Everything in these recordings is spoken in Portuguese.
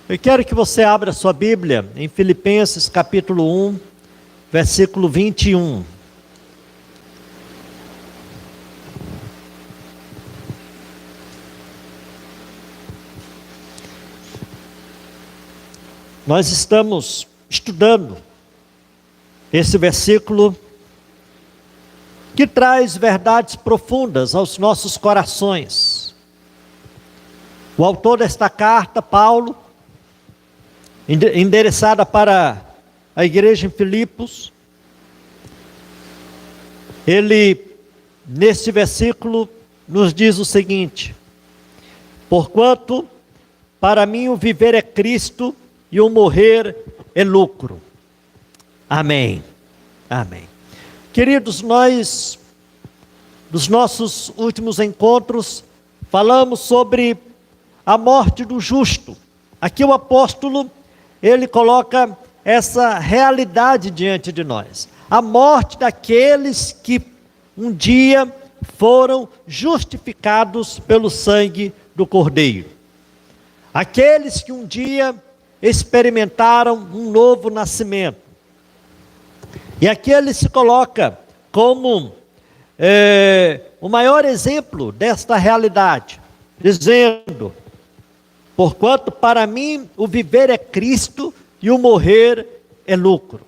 Eu quero que você abra sua Bíblia em Filipenses capítulo 1, versículo 21. Nós estamos estudando esse versículo que traz verdades profundas aos nossos corações. O autor desta carta, Paulo, endereçada para a igreja em Filipos, ele, neste versículo, nos diz o seguinte: porquanto para mim o viver é Cristo e o morrer é lucro. Amém. Amém. Queridos, nós, nos nossos últimos encontros, falamos sobre a morte do justo. Aqui o apóstolo, ele coloca essa realidade diante de nós. A morte daqueles que um dia foram justificados pelo sangue do Cordeiro. Aqueles que um dia experimentaram um novo nascimento. E aqui ele se coloca como o maior exemplo desta realidade, dizendo: porquanto para mim o viver é Cristo e o morrer é lucro.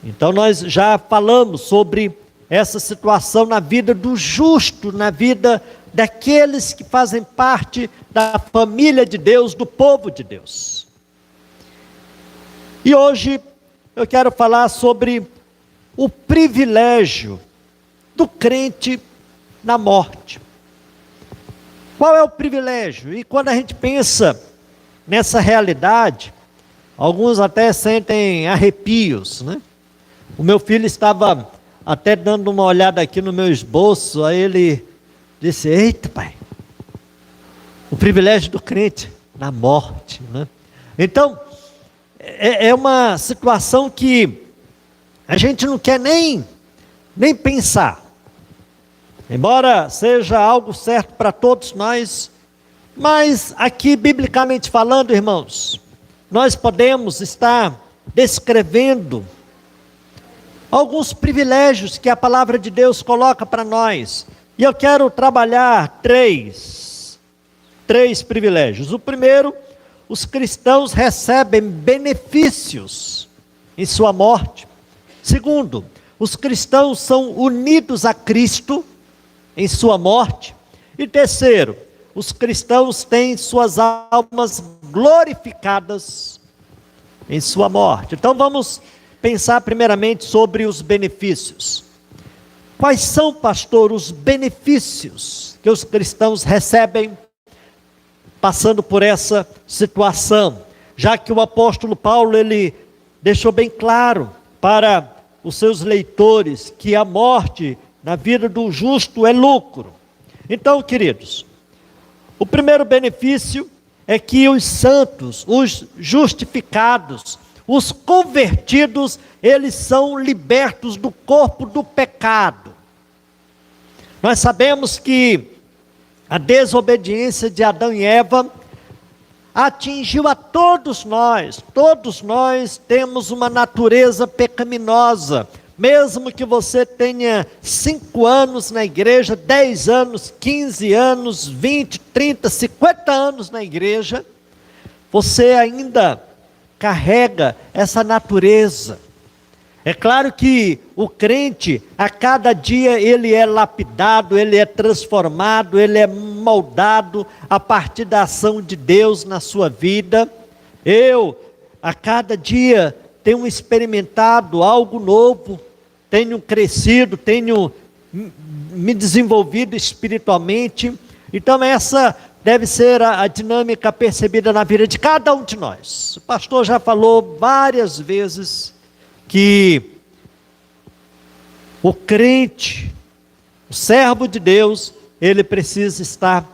Então nós já falamos sobre essa situação na vida do justo, na vida daqueles que fazem parte da família de Deus, do povo de Deus. E hoje eu quero falar sobre o privilégio do crente na morte. Qual é o privilégio? E quando a gente pensa nessa realidade, alguns até sentem arrepios, né? O meu filho estava até dando uma olhada aqui no meu esboço, aí ele disse: eita, pai, o privilégio do crente na morte, né? Então, é uma situação que a gente não quer nem pensar. Embora seja algo certo para todos nós, mas aqui, biblicamente falando, irmãos, nós podemos estar descrevendo alguns privilégios que a palavra de Deus coloca para nós. E eu quero trabalhar três privilégios. O primeiro: os cristãos recebem benefícios em sua morte. Segundo, os cristãos são unidos a Cristo em sua morte. E terceiro, os cristãos têm suas almas glorificadas em sua morte. Então vamos pensar primeiramente sobre os benefícios. Quais são, pastor, os benefícios que os cristãos recebem passando por essa situação? Já que o apóstolo Paulo, ele deixou bem claro para os seus leitores que a morte na vida do justo é lucro. Então, queridos, o primeiro benefício é que os santos, os justificados, os convertidos, eles são libertos do corpo do pecado. Nós sabemos que a desobediência de Adão e Eva atingiu a todos nós temos uma natureza pecaminosa. Mesmo que você tenha 5 anos na igreja, 10 anos, 15 anos, 20, 30, 50 anos na igreja, você ainda carrega essa natureza. É claro que o crente, a cada dia, ele é lapidado, ele é transformado, ele é moldado a partir da ação de Deus na sua vida. Eu, a cada dia, tenho experimentado algo novo, tenho crescido, tenho me desenvolvido espiritualmente. Então essa deve ser a dinâmica percebida na vida de cada um de nós. O pastor já falou várias vezes que o crente, o servo de Deus, ele precisa estar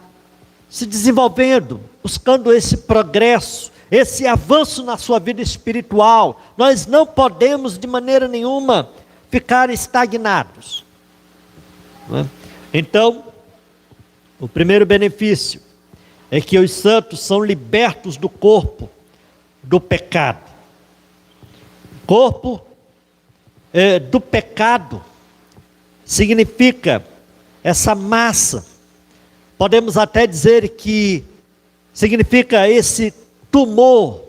se desenvolvendo, buscando esse progresso, esse avanço na sua vida espiritual. Nós não podemos de maneira nenhuma ficar estagnados, não é? Então, o primeiro benefício é que os santos são libertos do corpo do pecado. Corpo do pecado significa essa massa. Podemos até dizer que significa esse tumor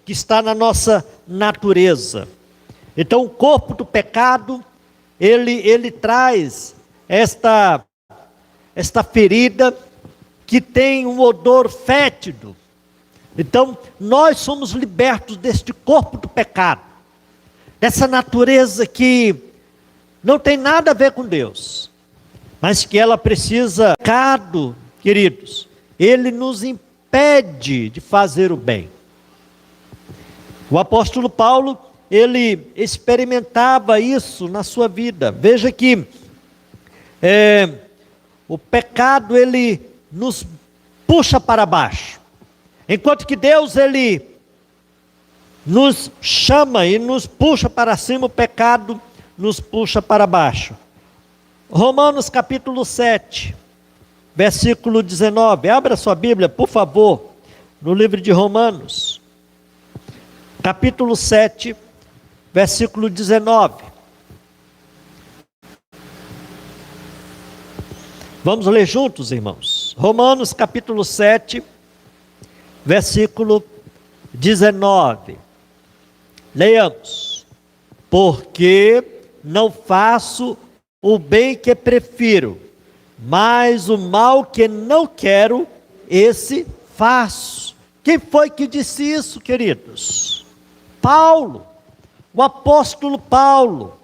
que está na nossa natureza. Então, o corpo do pecado, ele traz esta ferida que tem um odor fétido. Então, nós somos libertos deste corpo do pecado, dessa natureza que não tem nada a ver com Deus, mas que ela precisa, pecado, queridos, ele nos impede de fazer o bem. O apóstolo Paulo, ele experimentava isso na sua vida. Veja que o pecado, ele nos puxa para baixo, enquanto que Deus, ele nos chama e nos puxa para cima, o pecado nos puxa para baixo. Romanos capítulo 7, versículo 19, abra sua Bíblia, por favor, no livro de Romanos, capítulo 7, versículo 19. Vamos ler juntos, irmãos. Romanos capítulo 7, versículo 19. Leiamos. Porque não faço o bem que prefiro, mas o mal que não quero, esse faço. Quem foi que disse isso, queridos? Paulo, o apóstolo Paulo.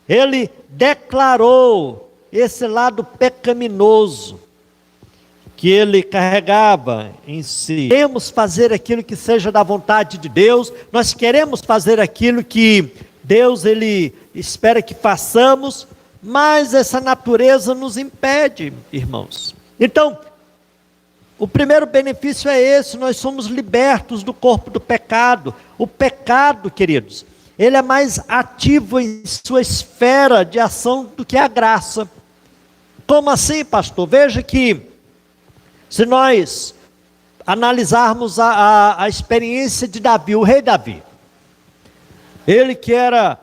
Ele declarou esse lado pecaminoso que ele carregava em si. Queremos fazer aquilo que seja da vontade de Deus, nós queremos fazer aquilo que Deus, ele espera que façamos, mas essa natureza nos impede, irmãos. Então, o primeiro benefício é esse: nós somos libertos do corpo do pecado. O pecado, queridos, ele é mais ativo em sua esfera de ação do que a graça. Como assim, pastor? Veja que, se nós analisarmos a experiência de Davi, o rei Davi, ele que era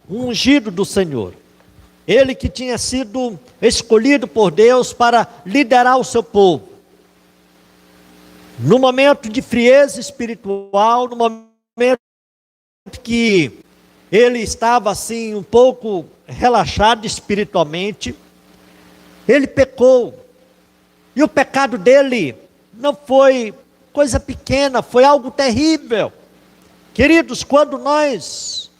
um ungido do Senhor, ele que tinha sido escolhido por Deus para liderar o seu povo, no momento de frieza espiritual, no momento que ele estava assim um pouco relaxado espiritualmente, ele pecou. E o pecado dele não foi coisa pequena, foi algo terrível. Queridos, quando nós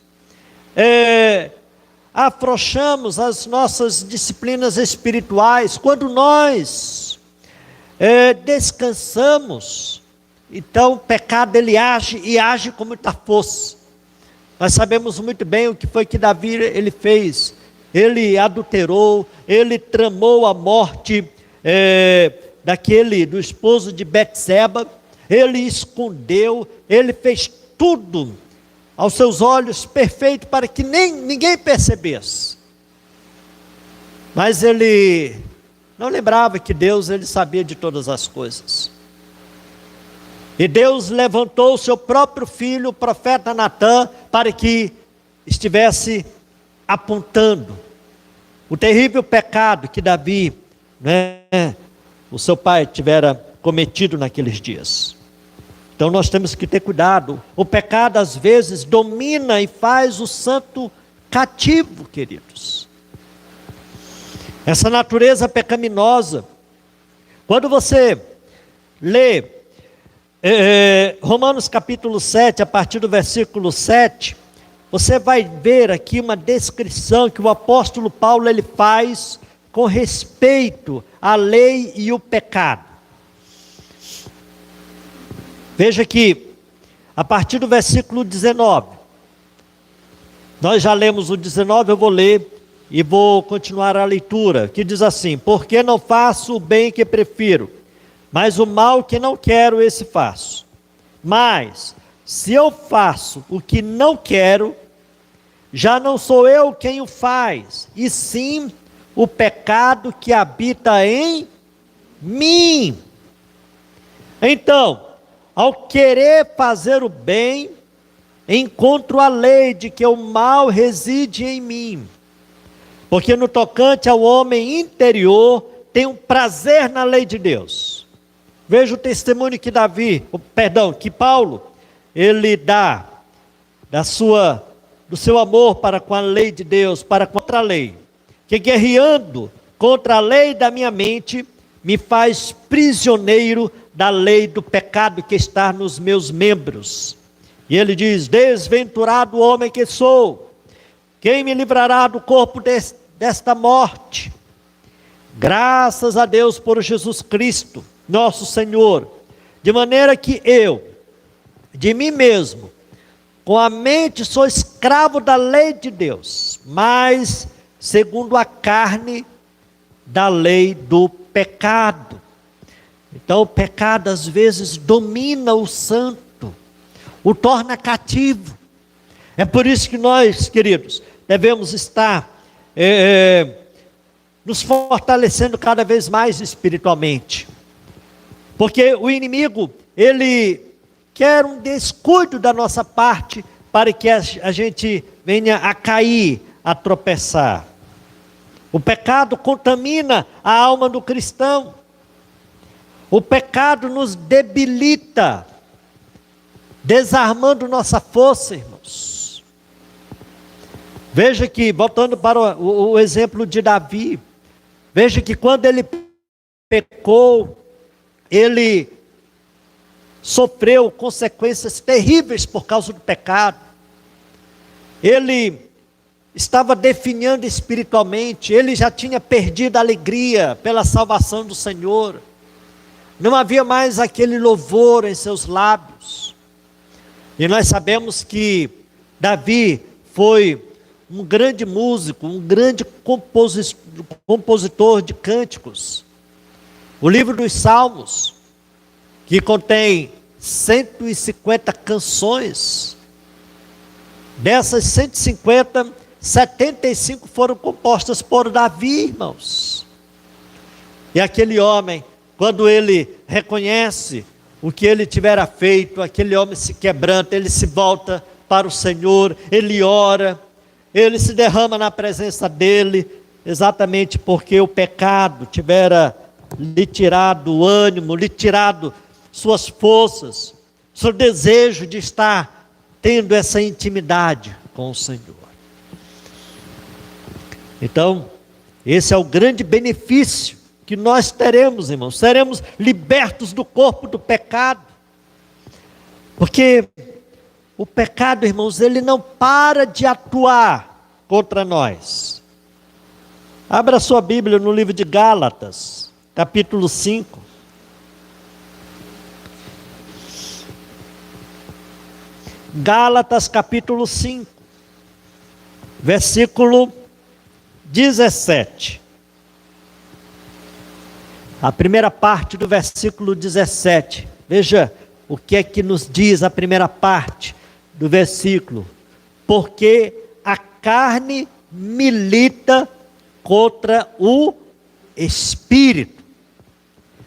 afrouxamos as nossas disciplinas espirituais, quando nós descansamos, então o pecado ele age e age com muita força. Nós sabemos muito bem o que foi que Davi ele fez. Ele adulterou, ele tramou a morte do esposo de Betseba, ele escondeu, ele fez tudo aos seus olhos perfeito para que ninguém percebesse. Mas ele não lembrava que Deus, ele sabia de todas as coisas. E Deus levantou o seu próprio filho, o profeta Natã, para que estivesse apontando o terrível pecado que Davi, o seu pai, tivera cometido naqueles dias. Então nós temos que ter cuidado. O pecado às vezes domina e faz o santo cativo, queridos. Essa natureza pecaminosa. Quando você lê Romanos capítulo 7, a partir do versículo 7, você vai ver aqui uma descrição que o apóstolo Paulo ele faz com respeito à lei e o pecado. Veja que, a partir do versículo 19, nós já lemos o 19, eu vou ler e vou continuar a leitura, que diz assim: porque não faço o bem que prefiro, mas o mal que não quero, esse faço. Mas, se eu faço o que não quero, já não sou eu quem o faz, e sim o pecado que habita em mim. Então, ao querer fazer o bem, encontro a lei de que o mal reside em mim. Porque no tocante ao homem interior, tenho prazer na lei de Deus. Veja o testemunho que que Paulo, ele dá do seu amor para com a lei de Deus, para contra a lei. Que guerreando contra a lei da minha mente, me faz prisioneiro da lei do pecado que está nos meus membros. E ele diz: desventurado homem que sou, quem me livrará do corpo desta morte? Graças a Deus por Jesus Cristo, nosso Senhor, de maneira que eu, de mim mesmo, com a mente sou escravo da lei de Deus, mas segundo a carne, da lei do pecado. Então o pecado às vezes domina o santo, o torna cativo. É por isso que nós, queridos, devemos estar nos fortalecendo cada vez mais espiritualmente. Porque o inimigo, ele quer um descuido da nossa parte para que a gente venha a cair, a tropeçar. O pecado contamina a alma do cristão. O pecado nos debilita, desarmando nossa força, irmãos. Veja que, voltando para o exemplo de Davi, veja que quando ele pecou, ele sofreu consequências terríveis por causa do pecado. Ele estava definhando espiritualmente, ele já tinha perdido a alegria pela salvação do Senhor. Não havia mais aquele louvor em seus lábios. E nós sabemos que Davi foi um grande músico, um grande compositor de cânticos. O livro dos Salmos, que contém 150 canções, dessas 150, 75 foram compostas por Davi, irmãos. E aquele homem, quando ele reconhece o que ele tivera feito, aquele homem se quebranta, ele se volta para o Senhor, ele ora, ele se derrama na presença dele, exatamente porque o pecado tivera lhe tirado o ânimo, lhe tirado suas forças, seu desejo de estar tendo essa intimidade com o Senhor. Então, esse é o grande benefício que nós teremos, irmãos. Seremos libertos do corpo do pecado. Porque o pecado, irmãos, ele não para de atuar contra nós. Abra sua Bíblia no livro de Gálatas, capítulo 5. Gálatas, capítulo 5, versículo 17. A primeira parte do versículo 17. Veja o que é que nos diz a primeira parte do versículo. Porque a carne milita contra o espírito.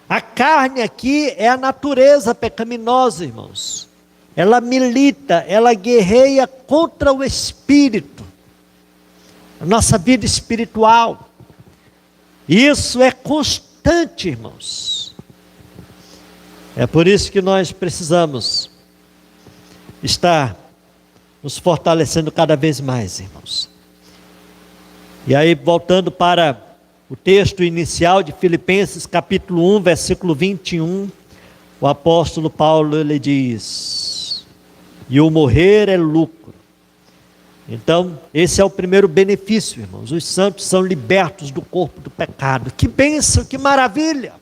A carne aqui é a natureza pecaminosa, irmãos. Ela milita, ela guerreia contra o espírito. A nossa vida espiritual. Isso é constante, irmãos. É por isso que nós precisamos estar nos fortalecendo cada vez mais, irmãos. E aí, voltando para o texto inicial de Filipenses, capítulo 1, versículo 21, o apóstolo Paulo, ele diz: e o morrer é lucro. Então, esse é o primeiro benefício, irmãos. Os santos são libertos do corpo do pecado. Que bênção, que maravilha!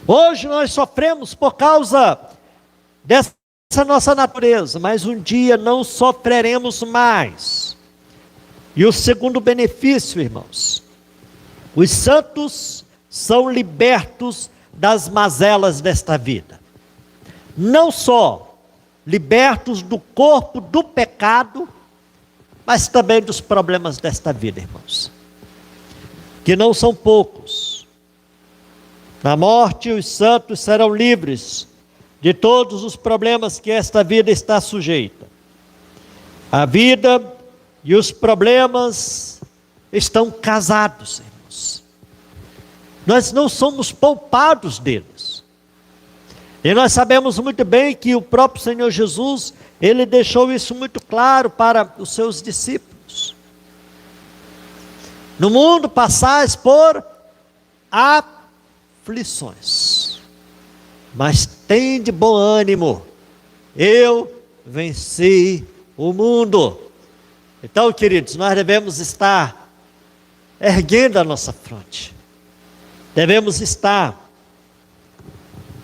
Hoje nós sofremos por causa dessa nossa natureza, mas um dia não sofreremos mais. E o segundo benefício, irmãos, os santos são libertos das mazelas desta vida. Não só libertos do corpo do pecado, mas também dos problemas desta vida, irmãos. Que não são poucos. Na morte, os santos serão livres de todos os problemas que esta vida está sujeita. A vida e os problemas estão casados, irmãos. Nós não somos poupados deles. E nós sabemos muito bem que o próprio Senhor Jesus, Ele deixou isso muito claro para os seus discípulos. No mundo passais por aflições, mas tende bom ânimo, eu venci o mundo. Então, queridos, nós devemos estar erguendo a nossa fronte, devemos estar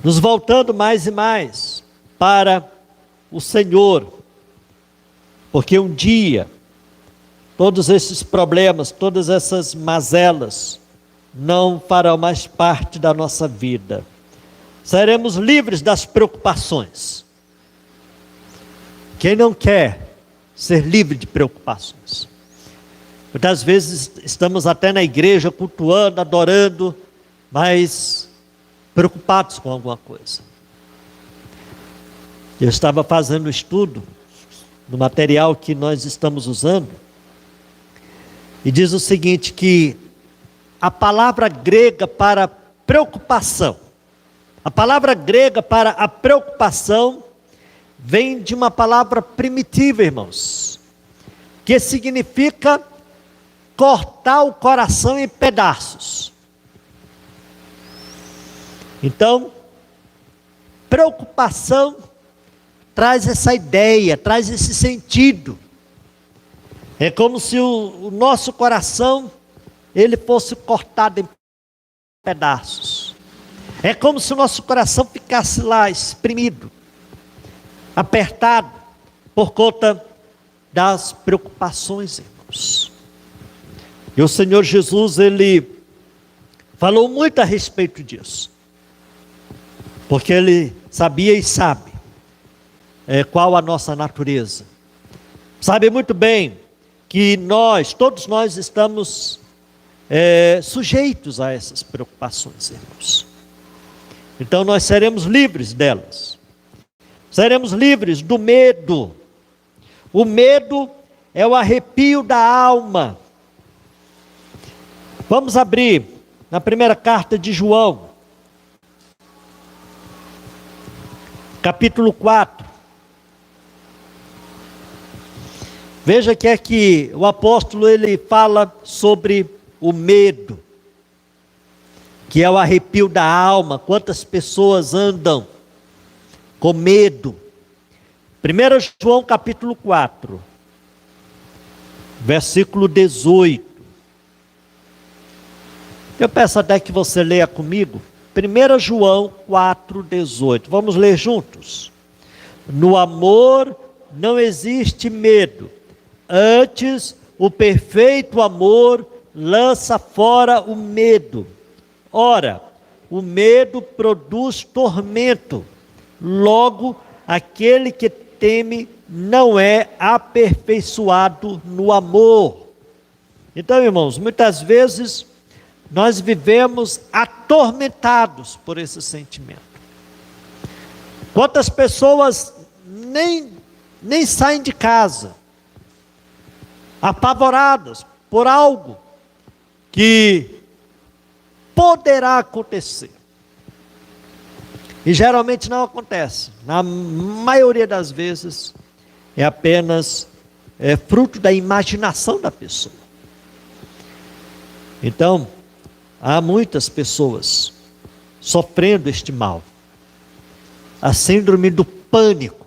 nos voltando mais e mais para o Senhor, porque um dia, todos esses problemas, todas essas mazelas, não farão mais parte da nossa vida. Seremos livres das preocupações. Quem não quer ser livre de preocupações? Muitas vezes estamos até na igreja cultuando, adorando, mas preocupados com alguma coisa. Eu estava fazendo um estudo no material que nós estamos usando, e diz o seguinte, que a palavra grega para preocupação, a palavra grega para a preocupação, vem de uma palavra primitiva, irmãos, que significa cortar o coração em pedaços. Então, preocupação traz essa ideia, traz esse sentido. É como se o nosso coração, ele fosse cortado em pedaços. É como se o nosso coração ficasse lá espremido, apertado, por conta das preocupações, irmãos. E o Senhor Jesus, Ele falou muito a respeito disso, porque Ele sabia e sabe qual a nossa natureza. Sabe muito bem que todos nós estamos sujeitos a essas preocupações, irmãos. Então nós seremos livres delas. Seremos livres do medo. O medo é o arrepio da alma. Vamos abrir na primeira carta de João, capítulo 4. Veja que é que o apóstolo, ele fala sobre o medo, que é o arrepio da alma. Quantas pessoas andam com medo? 1 João capítulo 4, versículo 18. Eu peço até que você leia comigo. 1 João 4, 18. Vamos ler juntos? No amor não existe medo. Antes, o perfeito amor lança fora o medo. Ora, o medo produz tormento. Logo, aquele que teme não é aperfeiçoado no amor. Então, irmãos, muitas vezes nós vivemos atormentados por esse sentimento. Quantas pessoas nem saem de casa, apavoradas por algo que poderá acontecer. E geralmente não acontece. Na maioria das vezes é apenas fruto da imaginação da pessoa. Então, há muitas pessoas sofrendo este mal. A síndrome do pânico.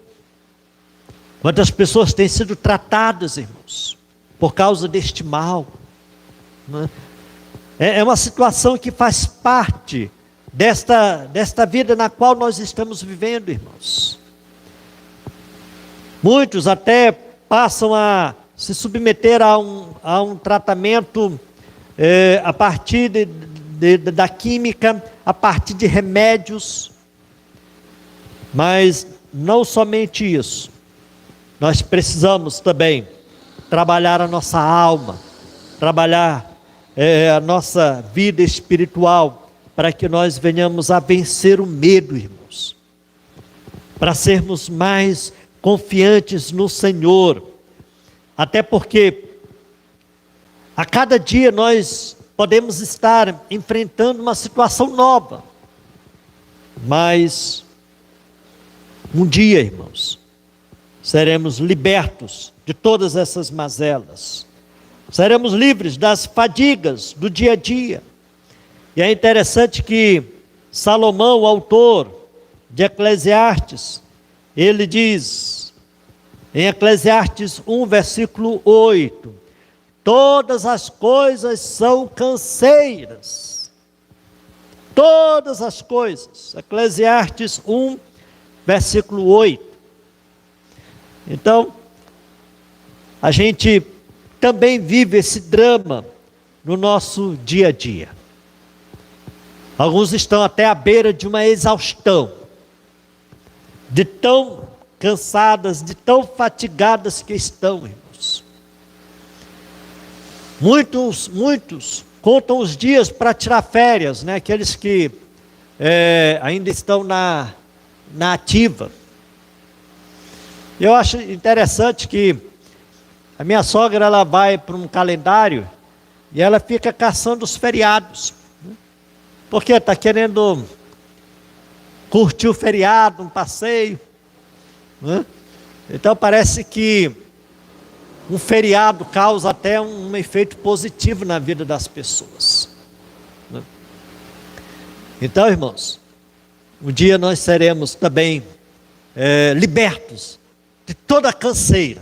Quantas pessoas têm sido tratadas, irmãos, por causa deste mal, né? É uma situação que faz parte desta vida na qual nós estamos vivendo, irmãos. Muitos até passam a se submeter a um tratamento a partir da química, a partir de remédios. Mas não somente isso. Nós precisamos também trabalhar a nossa alma, trabalhar a nossa vida espiritual, para que nós venhamos a vencer o medo, irmãos, para sermos mais confiantes no Senhor, até porque a cada dia nós podemos estar enfrentando uma situação nova, mas um dia, irmãos, seremos libertos de todas essas mazelas, seremos livres das fadigas do dia a dia. E é interessante que Salomão, o autor de Eclesiastes, ele diz, em Eclesiastes 1, versículo 8, todas as coisas são canseiras, todas as coisas, Eclesiastes 1, versículo 8. Então, a gente também vive esse drama no nosso dia a dia. Alguns estão até à beira de uma exaustão, de tão cansadas, de tão fatigadas que estão, irmãos. Muitos contam os dias para tirar férias, né? Aqueles que ainda estão na ativa. Eu acho interessante que a minha sogra, ela vai para um calendário e ela fica caçando os feriados, porque está querendo curtir o feriado, um passeio, né? Então parece que um feriado causa até um efeito positivo na vida das pessoas, né? Então, irmãos, um dia nós seremos também libertos de toda a canseira,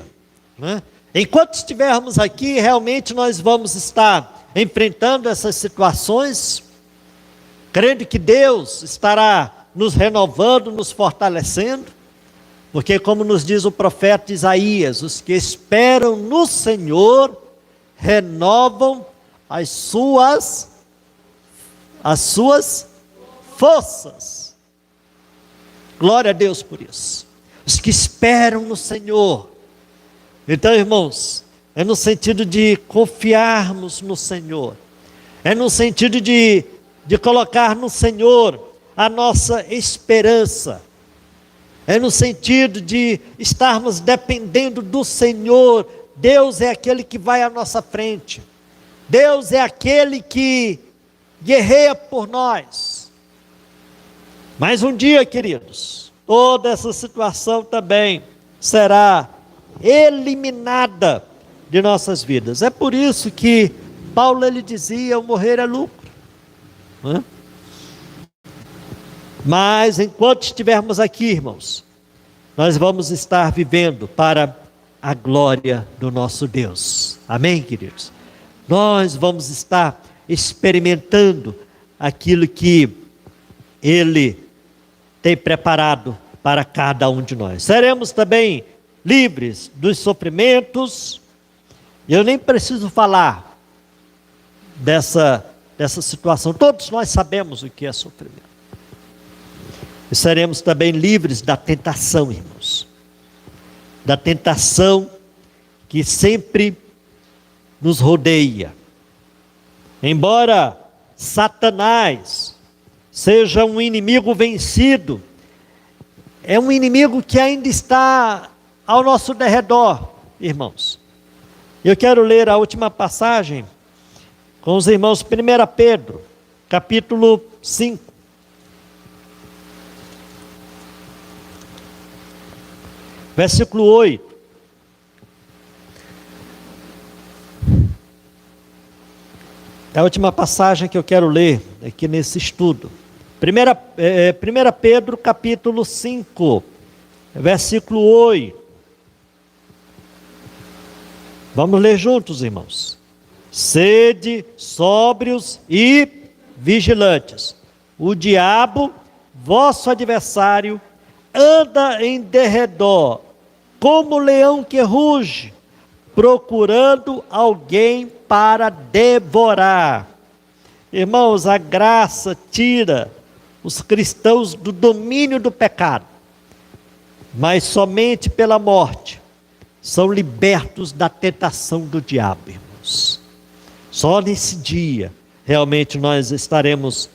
né? Enquanto estivermos aqui, realmente nós vamos estar enfrentando essas situações, crendo que Deus estará nos renovando, nos fortalecendo, porque como nos diz o profeta Isaías, os que esperam no Senhor renovam as suas forças. Glória a Deus por isso. Os que esperam no Senhor. Então, irmãos, é no sentido de confiarmos no Senhor, é no sentido de colocar no Senhor a nossa esperança, é no sentido de estarmos dependendo do Senhor. Deus é aquele que vai à nossa frente, Deus é aquele que guerreia por nós. Mas um dia, queridos, toda essa situação também será eliminada de nossas vidas. É por isso que Paulo, ele dizia, o morrer é lucro, né? Mas enquanto estivermos aqui, irmãos, nós vamos estar vivendo para a glória do nosso Deus. Amém, queridos? Nós vamos estar experimentando aquilo que Ele tem preparado para cada um de nós. Seremos também livres dos sofrimentos. E eu nem preciso falar dessa situação. Todos nós sabemos o que é sofrimento. E seremos também livres da tentação, irmãos. Da tentação que sempre nos rodeia. Embora Satanás seja um inimigo vencido, é um inimigo que ainda está ao nosso derredor, irmãos. Eu quero ler a última passagem com os irmãos, 1 Pedro, capítulo 5. Versículo 8. É a última passagem que eu quero ler aqui nesse estudo. 1 Pedro, capítulo 5, versículo 8. Vamos ler juntos, irmãos. Sede sóbrios e vigilantes. O diabo, vosso adversário, anda em derredor, como leão que ruge, procurando alguém para devorar. Irmãos, a graça tira os cristãos do domínio do pecado, mas somente pela morte são libertos da tentação do diabo, irmãos. Só nesse dia, realmente nós estaremos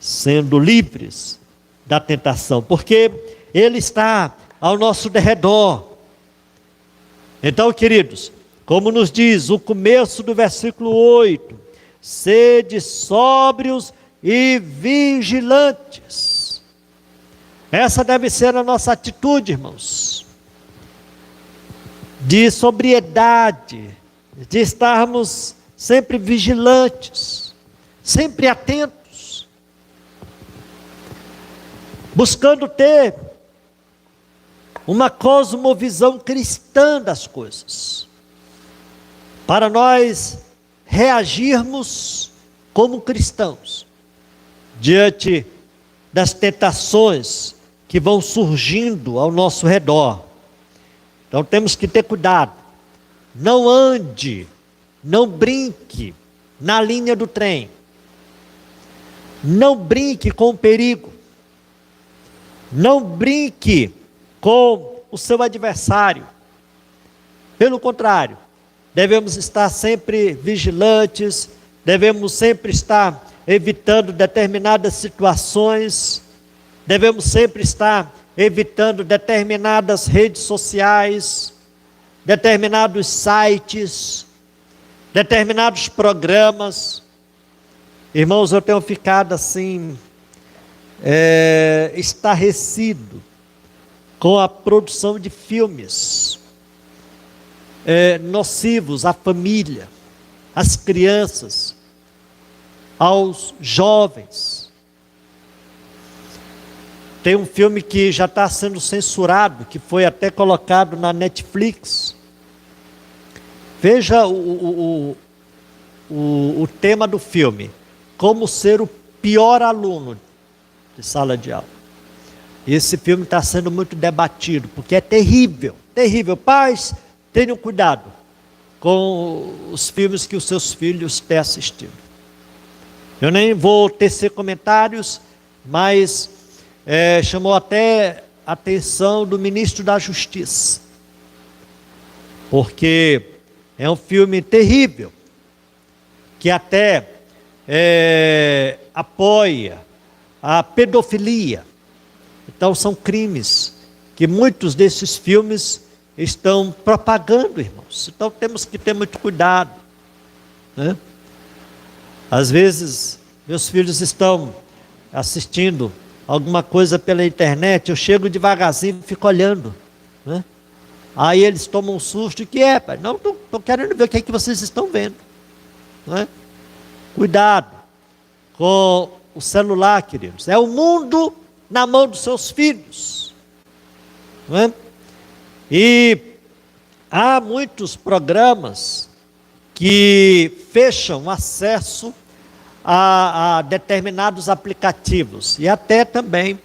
sendo livres da tentação, porque Ele está ao nosso derredor. Então, queridos, como nos diz o começo do versículo 8, sede sóbrios e vigilantes. Essa deve ser a nossa atitude, irmãos, de sobriedade, de estarmos sempre vigilantes, sempre atentos, buscando ter uma cosmovisão cristã das coisas, para nós reagirmos como cristãos diante das tentações que vão surgindo ao nosso redor. Então temos que ter cuidado. Não ande, não brinque na linha do trem. Não brinque com o perigo. Não brinque com o seu adversário. Pelo contrário, devemos estar sempre vigilantes, devemos sempre estar evitando determinadas situações, devemos sempre estar evitando determinadas redes sociais, determinados sites, determinados programas. Irmãos, eu tenho ficado assim, estarrecido com a produção de filmes nocivos à família, às crianças, aos jovens. Tem um filme que já está sendo censurado, que foi até colocado na Netflix. Veja o tema do filme: como ser o pior aluno de sala de aula. Esse filme está sendo muito debatido, porque é terrível, terrível. Pais, tenham cuidado com os filmes que os seus filhos têm assistido. Eu nem vou tecer comentários, mas chamou até a atenção do ministro da Justiça, porque é um filme terrível, que até apoia a pedofilia. Então são crimes que muitos desses filmes estão propagando, irmãos. Então temos que ter muito cuidado, né? Às vezes meus filhos estão assistindo alguma coisa pela internet, eu chego devagarzinho e fico olhando, né? Aí eles tomam um susto. O que é, pai? Não, estou querendo ver o que é que vocês estão vendo, né? Cuidado com o celular, queridos. É o mundo na mão dos seus filhos, não é? E há muitos programas que fecham acesso a determinados aplicativos, e até também,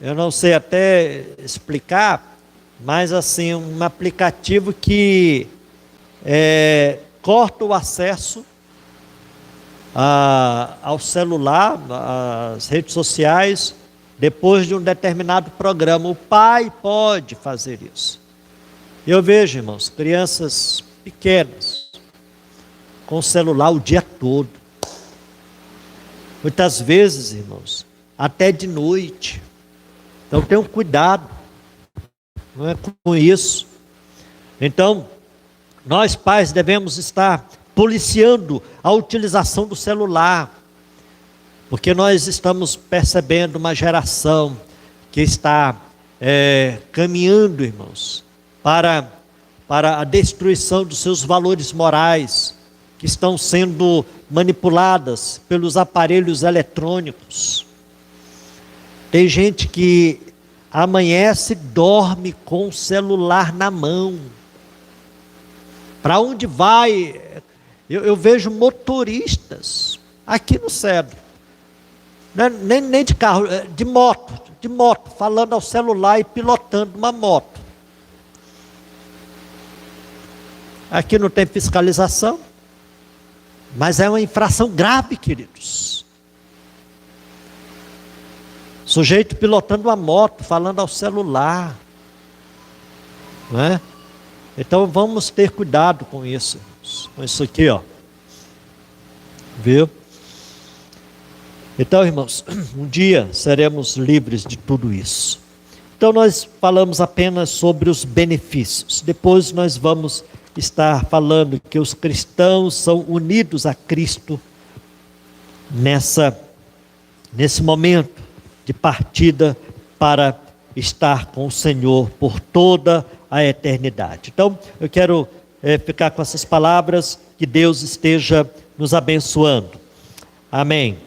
eu não sei até explicar, mas assim, um aplicativo que corta o acesso ao celular, às redes sociais, depois de um determinado programa. O pai pode fazer isso. Eu vejo, irmãos, crianças pequenas com o celular o dia todo. Muitas vezes, irmãos, até de noite. Então tenham cuidado, não é, com isso. Então, nós pais devemos estar policiando a utilização do celular, porque nós estamos percebendo uma geração que está caminhando, irmãos, para a destruição dos seus valores morais, que estão sendo manipuladas pelos aparelhos eletrônicos. Tem gente que amanhece e dorme com o celular na mão. Para onde vai? Eu vejo motoristas aqui no centro, nem de carro, de moto, falando ao celular e pilotando uma moto. Aqui não tem fiscalização, mas é uma infração grave, queridos. Sujeito pilotando uma moto, falando ao celular, não é? Então vamos ter cuidado com isso, com isso aqui, ó. Viu? Então, irmãos, um dia seremos livres de tudo isso. Então nós falamos apenas sobre os benefícios. Depois nós vamos estar falando que os cristãos são unidos a Cristo nesse momento de partida para estar com o Senhor por toda a eternidade. Então, eu quero ficar com essas palavras, que Deus esteja nos abençoando. Amém.